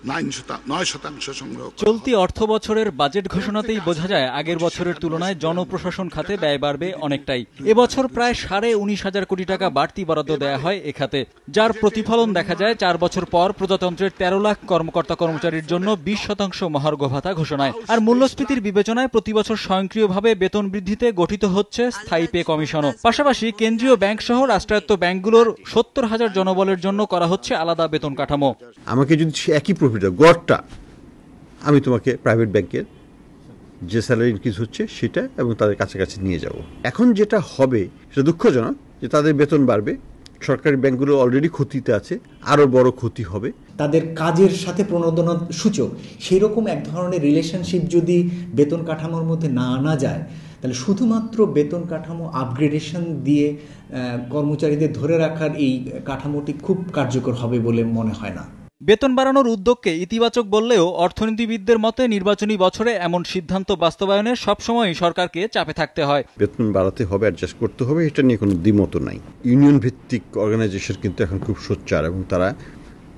9% সংগ্রহ। চলতি অর্থ বছরের বাজেট ঘোষণাতেই বোঝা যায় আগের বছরের তুলনায় জনপ্রশাসন খাতে ব্যয় বাড়বে অনেকটাই। এবছর প্রায় 19,500 কোটি টাকা বাড়তি বরাদ্দ দেয়া হয় এ খাতে, যার প্রতিফলন দেখা যায় 4 বছর পর প্রজাতন্ত্রের 13 লাখ কর্মকর্তা কর্মচারীর জন্য 20% মহার্ঘ ভাতা ঘোষণায়। আর মূল্যস্ফীতির বিবেচনায় প্রতি বছর স্বয়ংক্রিয়ভাবে বেতন বৃদ্ধিতে গঠিত হচ্ছে স্থায়ী পে কমিশনও। পাশাপাশি কেন্দ্রীয় ব্যাংক সহ রাষ্ট্রায়ত্ত ব্যাংকগুলোর 70,000 জনবলের জন্য করা হচ্ছে আলাদা বেতন কাঠামো। আমাকে যদি একই প্রফিট গড়টা আমি তোমাকে প্রাইভেট ব্যাংকের যে স্যালারি ইনক্রিজ হচ্ছে সেটা এবং তাদের কাছাকাছি নিয়ে যাব। এখন যেটা হবে সেটা দুঃখজনক যে তাদের বেতন বাড়বে, সরকারি ব্যাংকগুলো অলরেডি ক্ষতিতে আছে, আরও বড় ক্ষতি হবে। তাদের কাজের সাথে প্রণোদনা সূচক সেই রকম এক ধরনের রিলেশনশিপ যদি বেতন কাঠামোর মধ্যে না আনা যায়, তাহলে শুধুমাত্র বেতন কাঠামো আপগ্রেডেশন দিয়ে কর্মচারীদের ধরে রাখার এই কাঠামোটি খুব কার্যকর হবে বলে মনে হয় না। বেতন বাড়ানোর উদ্যোগকে ইতিবাচক বললেও অর্থনীতিবিদদের মতে নির্বাচনী বছরে এমন সিদ্ধান্ত বাস্তবায়নে সবসময় সরকারকে চাপে থাকতে হয়। বেতন বাড়াতে হবে, অ্যাডজাস্ট করতে হবে, এটা নিয়ে কোনো দ্বিমত নাই। ইউনিয়ন ভিত্তিক অর্গানাইজেশন কিন্তু এখন খুব সোচ্চার এবং তারা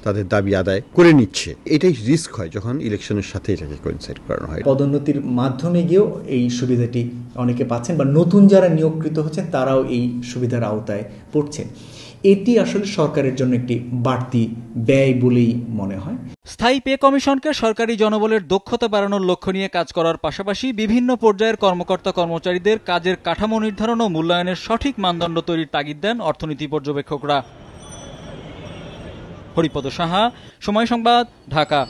তাদের দাবি আদায় করে নিচ্ছে। এটাই রিস্ক হয় যখন ইলেকশনের সাথে এটাকে কোইনসাইড করানো হয়। পদোন্নতির মাধ্যমে গিয়েও এই সুবিধাটি অনেকে পাচ্ছেন বা নতুন যারা নিয়োগকৃত হচ্ছেন তারাও এই সুবিধার আওতায় পড়ছেন। এটি আসলে সরকারের জন্য একটি বাড়তি ব্যয় বলেই মনে হয়। স্থায়ী পে কমিশনকে সরকারি জনবলের দক্ষতা বাড়ানোর লক্ষ্য নিয়ে কাজ করার পাশাপাশি বিভিন্ন পর্যায়ের কর্মকর্তা কর্মচারীদের কাজের কাঠামো নির্ধারণ ও মূল্যায়নের সঠিক মানদণ্ড তৈরির তাগিদ দেন অর্থনীতি পর্যবেক্ষকরা। হরিপদ সাহা, সময় সংবাদ, ঢাকা।